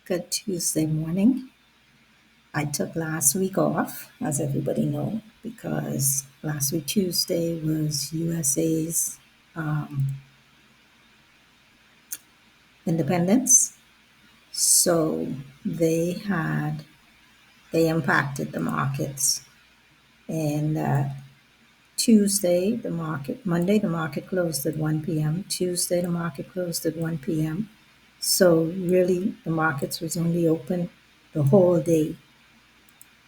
Good Tuesday morning. I took last week off, as everybody know, because last week Tuesday was USA's independence. So they had they impacted the markets, and Tuesday the market, Monday the market closed at 1 p.m. Tuesday the market closed at 1 p.m. So really the markets was only open the whole day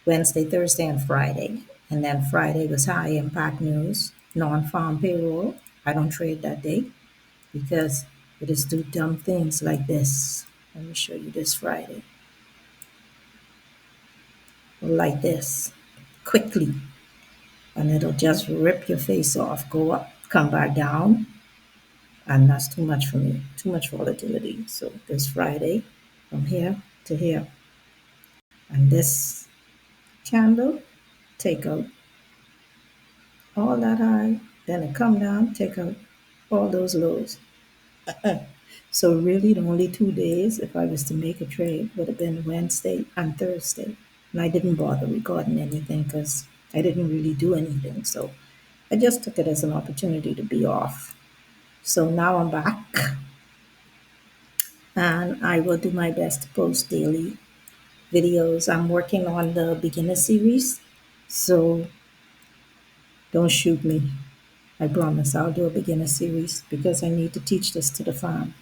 Wednesday, Thursday, and Friday. And then Friday was high impact news, non farm payroll. I don't trade that day because it is do dumb things like this. Let me show you this Friday. Like this, quickly. And it'll just rip your face off, go up, come back down. And that's too much for me, too much volatility. So this Friday, from here to here. And this candle, take out all that high, then it come down, take out all those lows. So really the only 2 days if I was to make a trade would have been Wednesday and Thursday. And I didn't bother recording anything because I didn't really do anything. So I just took it as an opportunity to be off. So now I'm back and I will do my best to post daily videos. I'm working on the beginner series. So don't shoot me. I promise I'll do a beginner series because I need to teach this to the farm.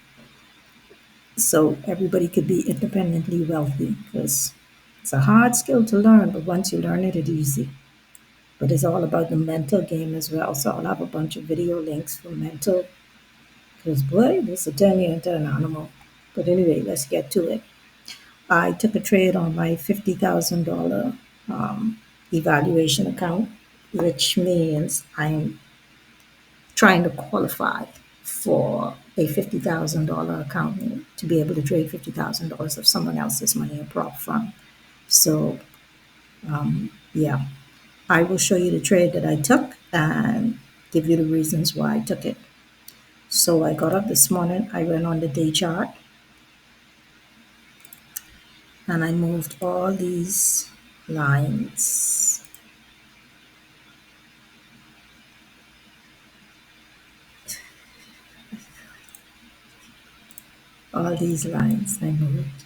So everybody could be independently wealthy because it's a hard skill to learn, but once you learn it, it's easy. But it's all about the mental game as well. So I'll have a bunch of video links for mental because, boy, this will turn you into an animal. But anyway, let's get to it. I took a trade on my $50,000 evaluation account, which means I'm trying to qualify for a $50,000 account to be able to trade $50,000 of someone else's money, a prop firm. So, yeah, I will show you the trade that I took and give you the reasons why I took it. So I got up this morning, I went on the day chart, and I moved all these lines. All these lines I moved.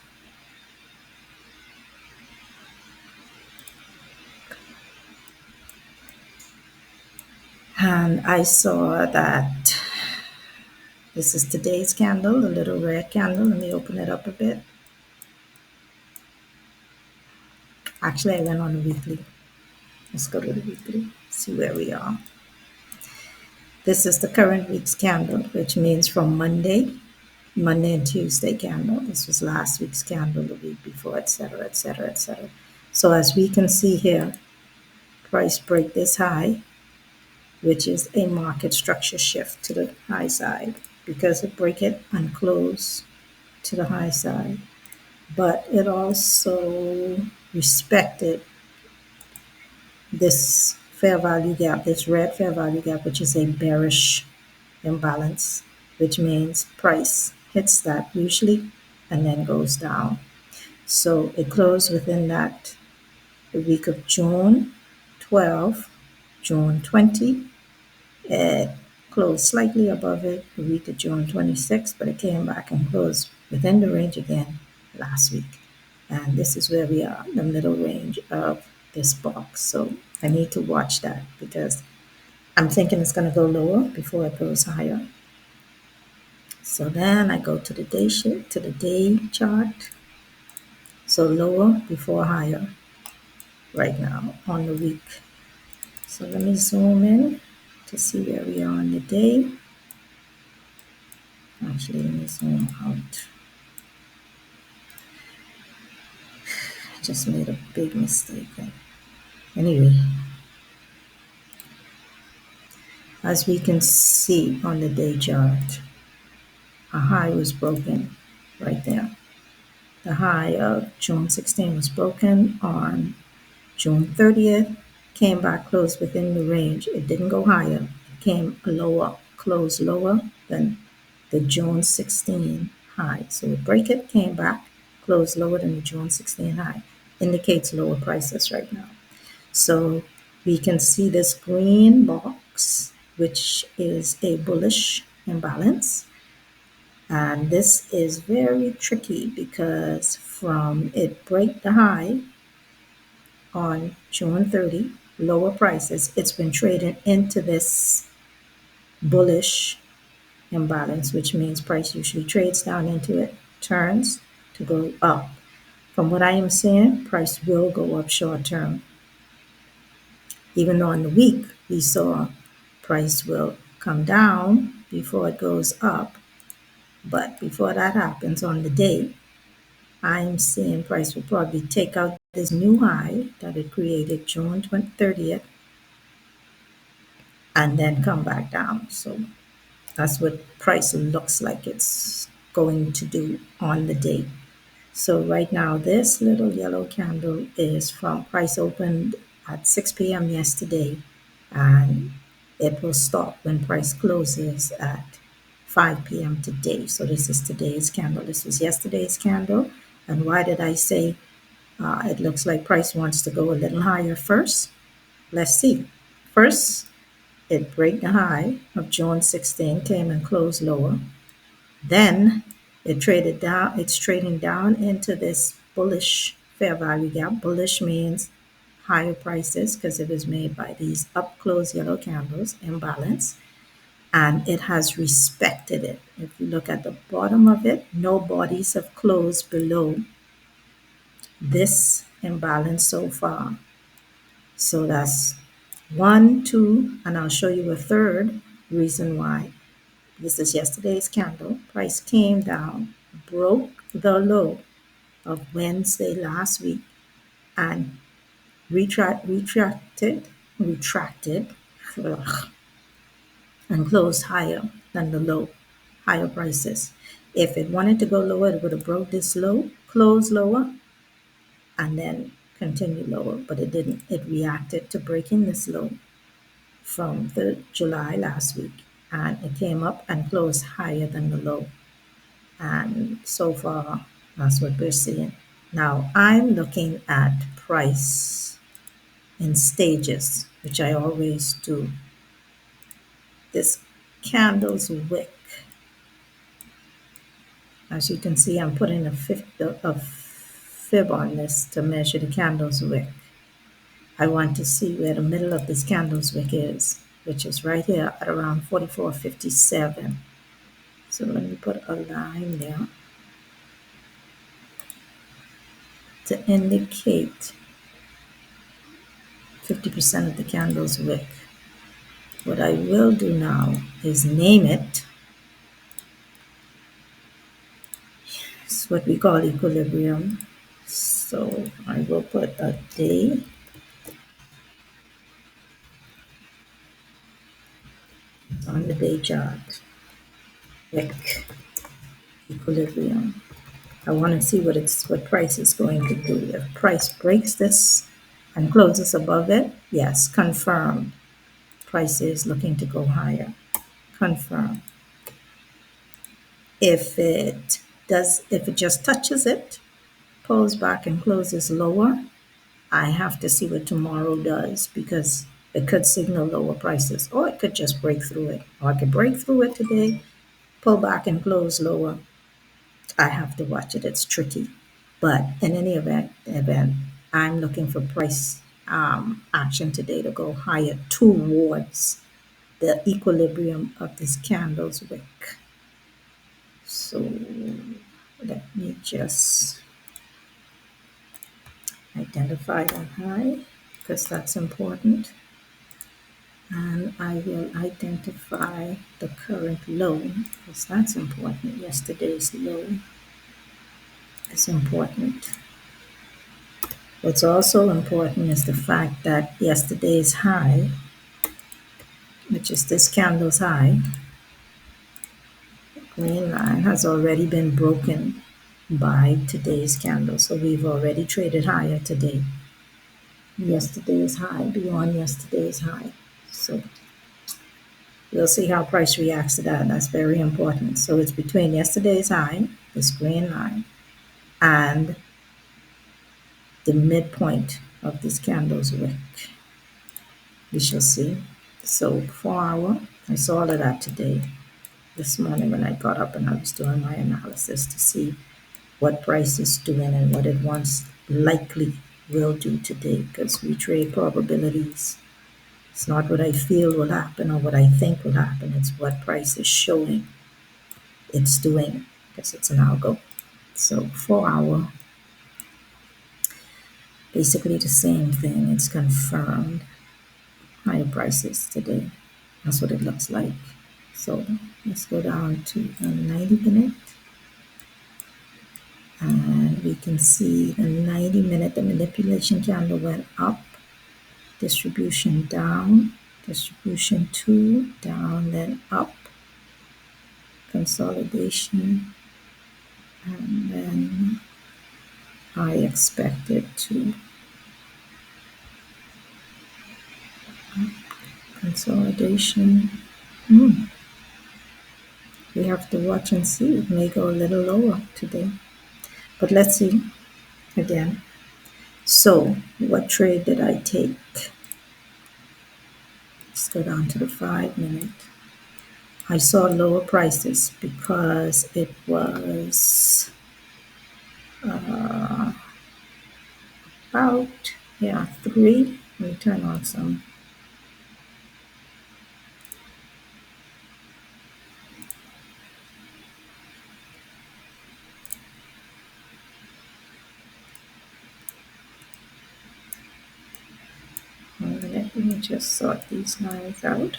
And I saw that this is today's candle, the little red candle. Let me open it up a bit. Actually, I went on a weekly. Let's go to the weekly, see where we are. This is the current week's candle, which means from Monday and Tuesday candle. This was last week's candle, the week before, etc., etc., etc. So as we can see here, price break this high, which is a market structure shift to the high side because it break it and close to the high side. But it also respected this fair value gap, this red fair value gap, which is a bearish imbalance, which means price hits that usually and then goes down. So it closed within that the week of June 12, June 20. It closed slightly above it the week of June 26, but it came back and closed within the range again last week. And this is where we are, the middle range of this box. So I need to watch that because I'm thinking it's going to go lower before it goes higher. So then I go to the day shift, to the day chart. So lower before higher right now on the week. So let me zoom in to see where we are on the day. Actually, let me zoom out. I just made a big mistake. Anyway, as we can see on the day chart, a high was broken right there. The high of June 16 was broken on June 30th, came back close within the range. It didn't go higher. It came lower, closed lower than the June 16 high. So it break it, came back, closed lower than the June 16 high. Indicates lower prices right now. So we can see this green box, which is a bullish imbalance. And this is very tricky because from it break the high on June 30, lower prices, it's been trading into this bullish imbalance, which means price usually trades down into it, turns to go up. From what I am seeing, price will go up short term. Even though in the week we saw price will come down before it goes up. But before that happens on the day, I'm seeing price will probably take out this new high that it created June 30th and then come back down. So that's what price looks like it's going to do on the day. So right now, this little yellow candle is from price opened at 6 p.m. yesterday, and it will stop when price closes at 5 p.m. today. So this is today's candle. This was yesterday's candle. And why did I say it looks like price wants to go a little higher first? Let's see. First, it break the high of June 16, came and closed lower. Then it traded down, it's trading down into this bullish fair value gap. Bullish means higher prices because it was made by these up close yellow candles, imbalance, and it has respected it. If you look at the bottom of it, no bodies have closed below this imbalance so far. So that's one, two, and I'll show you a third reason why. This is yesterday's candle. Price came down, broke the low of Wednesday last week, and retracted, and closed higher than the low, higher prices. If it wanted to go lower, it would have broke this low, closed lower, and then continue lower, but it didn't. It reacted to breaking this low from the July last week, and it came up and closed higher than the low. And so far, that's what we're seeing. Now, I'm looking at price in stages, which I always do. This candle's wick. As you can see, I'm putting a fib on this to measure the candle's wick. I want to see where the middle of this candle's wick is, which is right here at around 44.57. So let me put a line there to indicate 50% of the candle's wick. What I will do now is name it. It's what we call equilibrium. So I will put a day on the day chart. Wick equilibrium. I want to see what price is going to do. If price breaks this and closes above it, yes, confirmed. Price is looking to go higher. Confirm. If it just touches it, pulls back and closes lower, I have to see what tomorrow does because it could signal lower prices, or it could just break through it. Or I could break through it today, pull back and close lower. I have to watch it. It's tricky. But in any event, I'm looking for price action today to go higher towards the equilibrium of this candle's wick. So let me just identify that high because that's important. And I will identify the current low because that's important. Yesterday's low is important. What's also important is the fact that yesterday's high, which is this candle's high, green line, has already been broken by today's candle. So we've already traded higher today. Yesterday's high, beyond yesterday's high. So we'll see how price reacts to that. That's very important. So it's between yesterday's high, this green line, and the midpoint of this candle's wick. We shall see. So 4 hour, I saw all of that today, this morning when I got up and I was doing my analysis to see what price is doing and what it wants likely will do today, because we trade probabilities. It's not what I feel will happen or what I think will happen. It's what price is showing it's doing, because it's an algo. So 4 hour, basically the same thing. It's confirmed higher prices today. That's what it looks like. So let's go down to a 90-minute, and we can see the 90-minute, the manipulation candle went up, distribution down, distribution 2, down, then up, consolidation, and then I expect it to consolidation. We have to watch and see. It may go a little lower today, but let's see again. So what trade did I take? Let's go down to the 5-minute. I saw lower prices because it was about, 3. Let me turn on some. Let me just sort these lines out.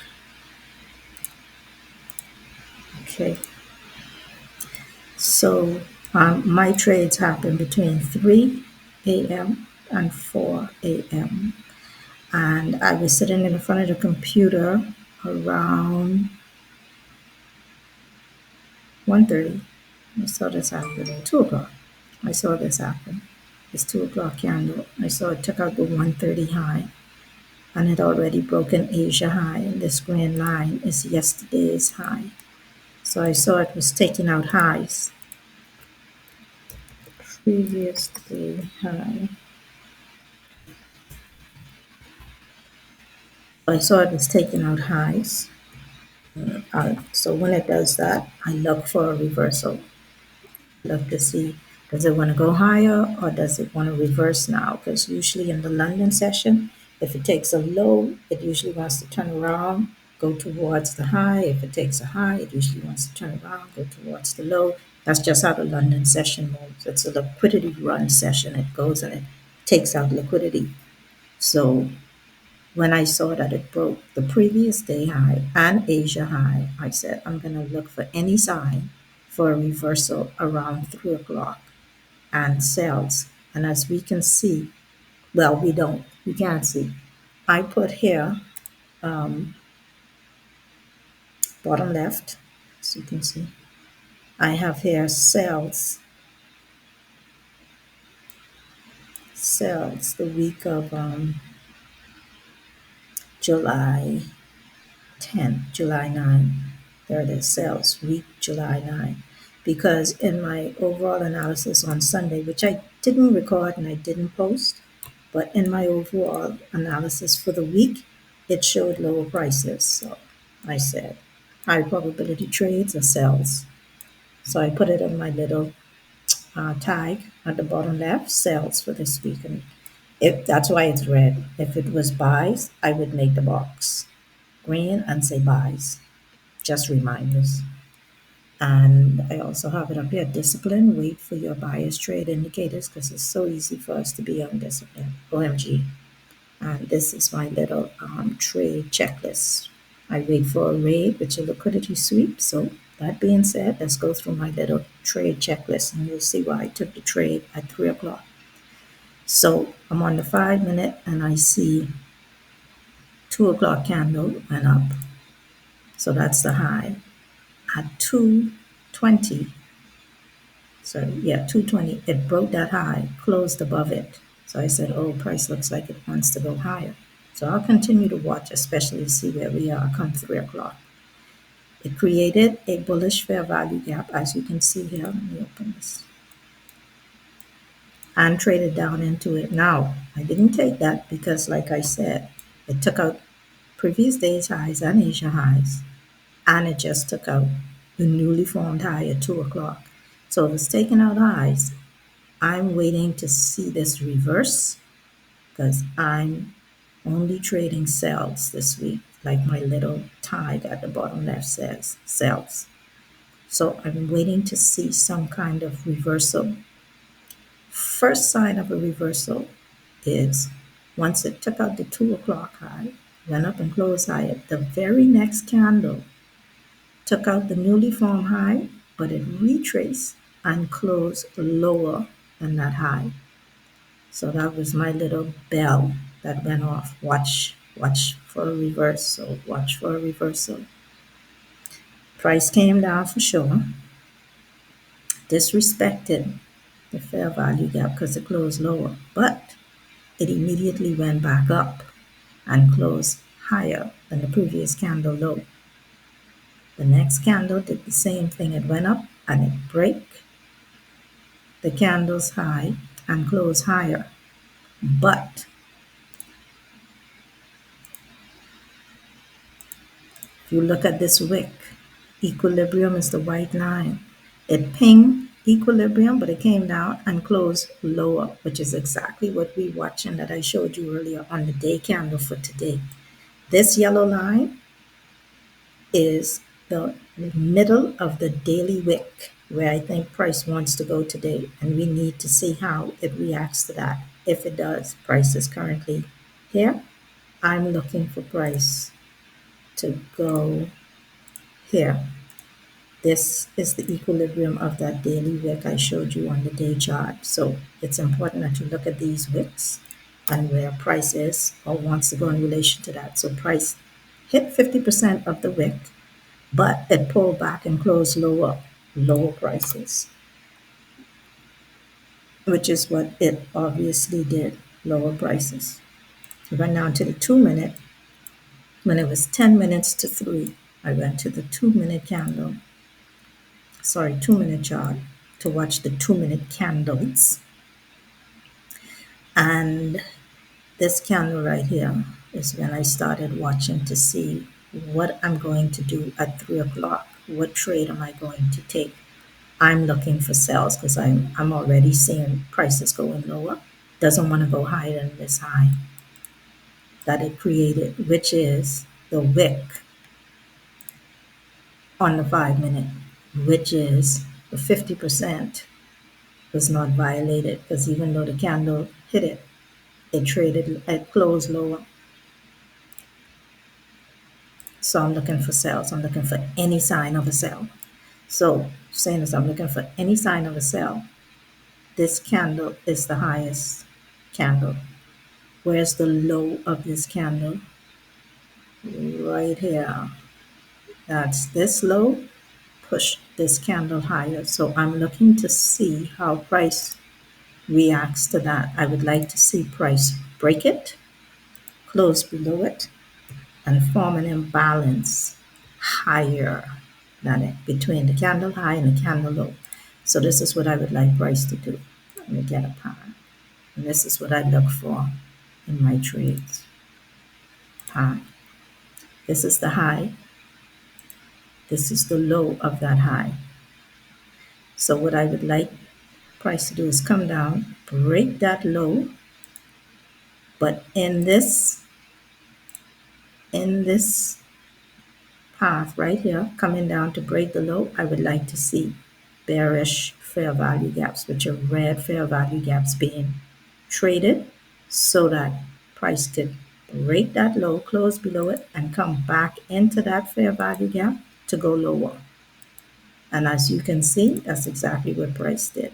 Okay. So my trades happen between 3 a.m. and 4 a.m. And I was sitting in front of the computer around 1:30. I saw this happen. 2 o'clock. I saw this happen. It's 2 o'clock candle. I saw it took out the 130 high, and it already broken Asia high, and this green line is yesterday's high. So I saw it was taking out highs. Previous day high. I saw it was taking out highs. So when it does that, I look for a reversal. Look to see, does it want to go higher or does it want to reverse now? Because usually in the London session, if it takes a low, it usually wants to turn around, go towards the high. If it takes a high, it usually wants to turn around, go towards the low. That's just how the London session moves. It's a liquidity run session. It goes and it takes out liquidity. So when I saw that it broke the previous day high and Asia high, I said, I'm going to look for any sign for a reversal around 3 o'clock and sells. And as we can see, well, we can't see. I put here, bottom left, so you can see, I have here sells the week of July 10th, July 9th. There it is, sales week July 9th. Because in my overall analysis on Sunday, which I didn't record and I didn't post, but in my overall analysis for the week, it showed lower prices. So I said, high probability trades or sells. So I put it in my little tag at the bottom left, sales for this week. And if that's why it's red. If it was buys, I would make the box green and say buys. Just reminders. And I also have it up here, discipline, wait for your buyer's trade indicators, because it's so easy for us to be undisciplined. OMG. And this is my little trade checklist. I wait for a raid, which is a liquidity sweep. So that being said, let's go through my little trade checklist, and you'll see why I took the trade at 3 o'clock. So I'm on the 5-minute, and I see 2 o'clock candle went up. So that's the high. At 2:20, 2:20, it broke that high, closed above it. So I said, oh, price looks like it wants to go higher. So I'll continue to watch, especially to see where we are come 3 o'clock. It created a bullish fair value gap, as you can see here. Let me open this. and traded down into it. Now, I didn't take that because, like I said, it took out previous day's highs and Asia highs, and it just took out the newly formed high at 2 o'clock. So if it's taking out highs, I'm waiting to see this reverse because I'm only trading sells this week, like my little tag at the bottom left says sells. So I'm waiting to see some kind of reversal. First sign of a reversal is once it took out the 2 o'clock high, went up and closed higher, the very next candle took out the newly formed high, but it retraced and closed lower than that high. So that was my little bell that went off. Watch for a reversal. Watch for a reversal. Price came down for sure. Disrespected the fair value gap because it closed lower, but it immediately went back up and closed higher than the previous candle low. The next candle did the same thing. It went up and it broke the candle's high and closed higher. But if you look at this wick, equilibrium is the white line. It pinged equilibrium, but it came down and closed lower, which is exactly what we watched and that I showed you earlier on the day candle for today. This yellow line is the middle of the daily wick where I think price wants to go today, and we need to see how it reacts to that. If it does, price is currently here. I'm looking for price to go here. This is the equilibrium of that daily wick I showed you on the day chart. So it's important that you look at these wicks and where price is or wants to go in relation to that. So price hit 50% of the wick, but it pulled back and closed lower prices, which is what it obviously did, lower prices. We went down to the 2-minute. When it was 10 minutes to 3, I went to the 2-minute 2-minute chart to watch the 2-minute candles. And this candle right here is when I started watching to see what I'm going to do at 3 o'clock. What trade am I going to take? I'm looking for sales because I'm already seeing prices going lower. Doesn't want to go higher than this high that it created, which is the wick on the 5-minute, which is the 50% was not violated because even though the candle hit it, it closed lower. So I'm looking for sales. I'm looking for any sign of a sell. So saying this, I'm looking for any sign of a sell. This candle is the highest candle. Where's the low of this candle? Right here. That's this low. Push this candle higher. So I'm looking to see how price reacts to that. I would like to see price break it, close below it, and form an imbalance higher than it between the candle high and the candle low. So this is what I would like price to do. Let me get a pan. And this is what I look for in my trades. Pan. This is the high. This is the low of that high. So what I would like price to do is come down, break that low, but in this path right here, coming down to break the low, I would like to see bearish fair value gaps, which are red fair value gaps being traded so that price could break that low, close below it, and come back into that fair value gap to go lower. And as you can see, that's exactly what price did.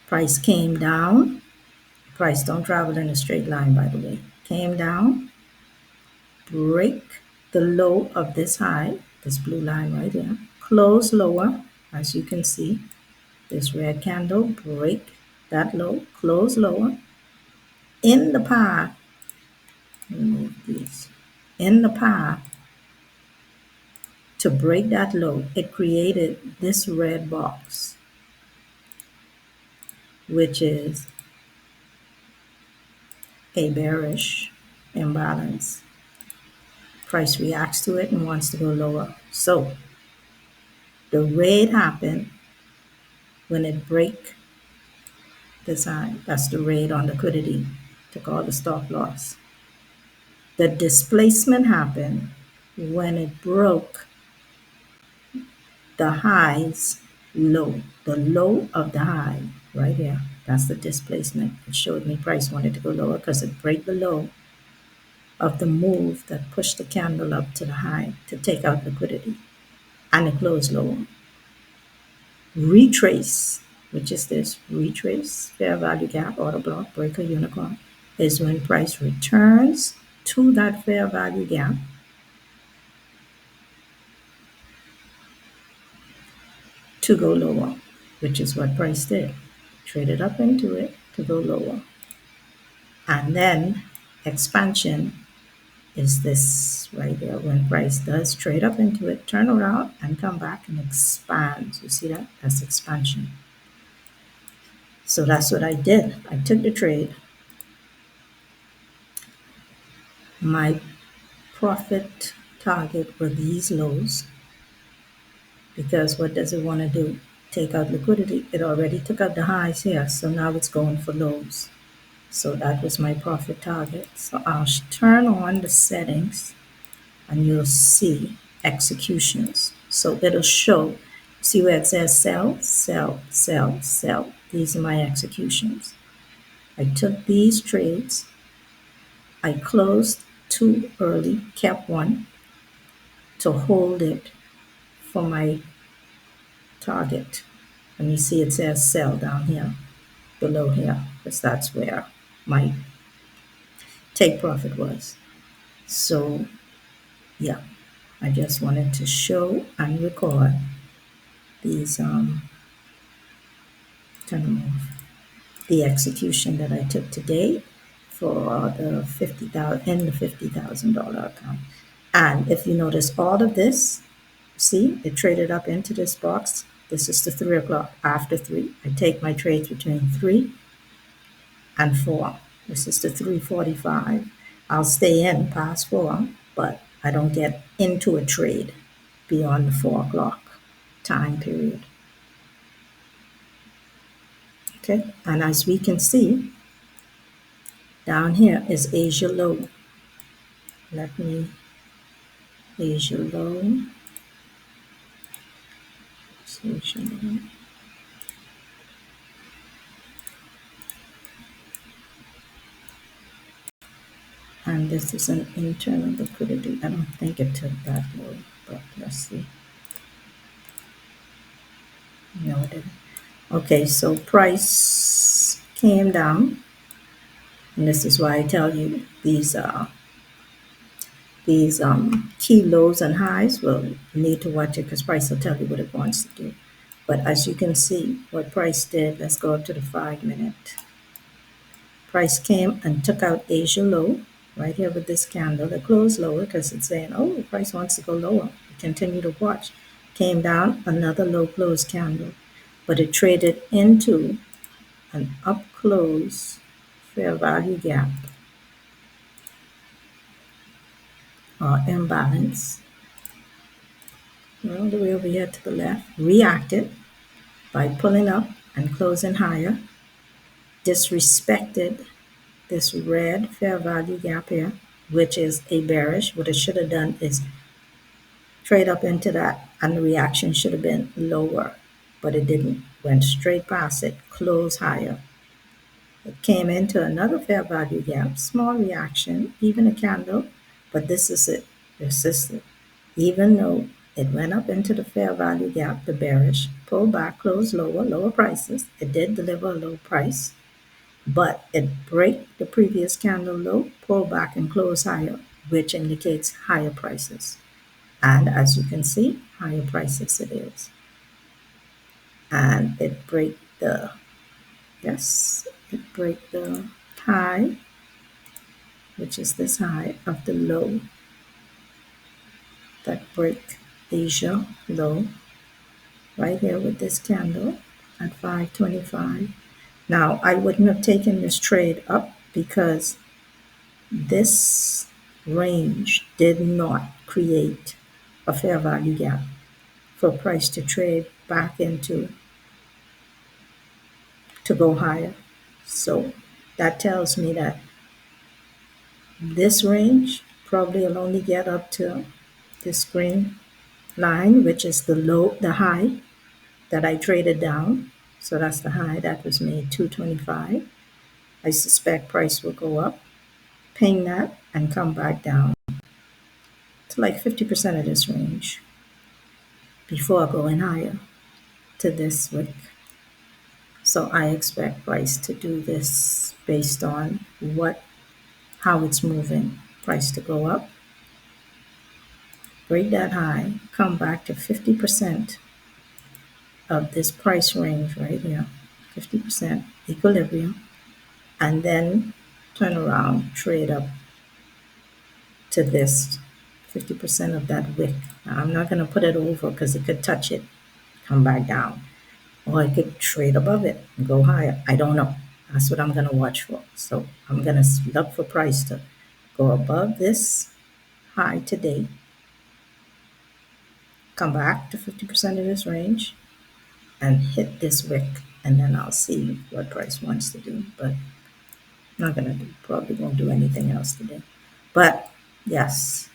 Price came down. Price don't travel in a straight line, by the way. Came down, break the low of this high, this blue line right here, close lower, as you can see, this red candle, break that low, close lower. In the path, remove these, in the path to break that low, it created this red box. which is a bearish imbalance. Price reacts to it and wants to go lower. So the raid happened when it break this high. That's the raid on liquidity. Took all the stop loss. The displacement happened when it broke the high's low, the low of the high, right here. That's the displacement. It showed me price wanted to go lower because it break the low of the move that pushed the candle up to the high to take out liquidity, and it closed lower. Retrace, which is this retrace, fair value gap, order block, breaker, unicorn, is when price returns to that fair value gap to go lower, which is what price did. Traded up into it to go lower. And then expansion is this right there, when price does trade up into it, turn around and come back and expand. You see that? That's expansion. So that's what I did. I took the trade. My profit target were these lows, because what does it want to do? Take out liquidity. It already took out the highs here, so now it's going for lows. So that was my profit target. So I'll turn on the settings and you'll see executions. So it'll show, see where it says sell, sell, sell, sell. These are my executions. I took these trades. I closed too early, kept one to hold it for my target. And you see it says sell down here, below here, because that's where my take profit was. So yeah, I just wanted to show and record these turn them off, the execution that I took today for the $50,000 account. And if you notice all of this, see, it traded up into this box. This is the 3 o'clock. After 3, I take my trades between 3 and 4. This is the 3:45. I'll stay in past 4, but I don't get into a trade beyond the 4 o'clock time period. Okay, and as we can see, down here is Asia low. Let me, Asia low. Asia low. And this is an internal liquidity. I don't think it took that low, but let's see. No, it didn't. Okay, so price came down, and this is why I tell you these key lows and highs. Well, you need to watch it because price will tell you what it wants to do. But as you can see, what price did, let's go up to the 5-minute. Price came and took out Asia low right here with this candle. It closed lower because it's saying, oh, the price wants to go lower. Continue to watch. Came down, another low close candle, but it traded into an up close fair value gap or imbalance all the way over here to the left, reacted by pulling up and closing higher, disrespected this red fair value gap here, which is a bearish. What it should have done is trade up into that, and the reaction should have been lower, but it didn't. Went straight past it, closed higher. It came into another fair value gap, small reaction, even a candle, but this is it, persisted. Even though it went up into the fair value gap, the bearish, pulled back, closed lower, lower prices. It did deliver a low price, but it break the previous candle low, pull back and close higher, which indicates higher prices. And as you can see, higher prices it is. And it break the, yes, it break the high, which is this high of the low that break Asia low right here with this candle at 525. Now, I wouldn't have taken this trade up because this range did not create a fair value gap for price to trade back into to go higher. So that tells me that this range probably will only get up to this green line, which is the high that I traded down. So that's the high that was made 225. I suspect price will go up, ping that, and come back down to like 50% of this range before going higher to this wick. So I expect price to do this based on how it's moving. Price to go up, break that high, come back to 50% of this price range right here, 50% equilibrium, and then turn around, trade up to this 50% of that wick. Now, I'm not going to put it over because it could touch it, come back down, or I could trade above it and go higher. I don't know. That's what I'm going to watch for. So I'm going to look for price to go above this high today, come back to 50% of this range, and hit this wick, and then I'll see what price wants to do. But I'm not going to do, probably won't do anything else today. But yes,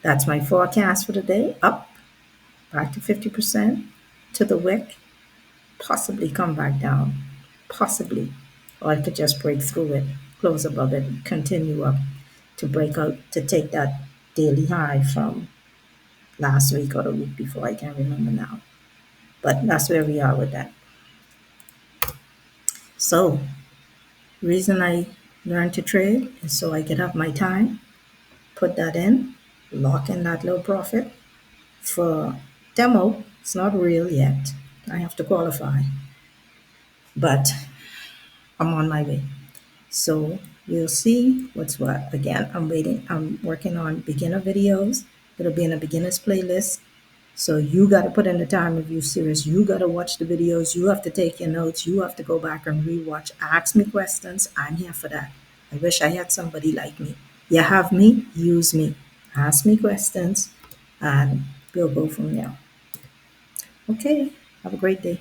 that's my forecast for the day. Up, back to 50% to the wick, possibly come back down, possibly. Or I could just break through it, close above it, continue up to break out, to take that daily high from last week or the week before. I can't remember now. But that's where we are with that. So, reason I learned to trade is so I could have my time, put that in, lock in that low profit for demo. It's not real yet. I have to qualify, but I'm on my way. So you'll see what's what. Again, I'm working on beginner videos. It'll be in a beginner's playlist. So you got to put in the time if you're serious. You got to watch the videos. You have to take your notes. You have to go back and rewatch. Ask me questions. I'm here for that. I wish I had somebody like me. You have me, use me. Ask me questions, and we'll go from there. Okay, have a great day.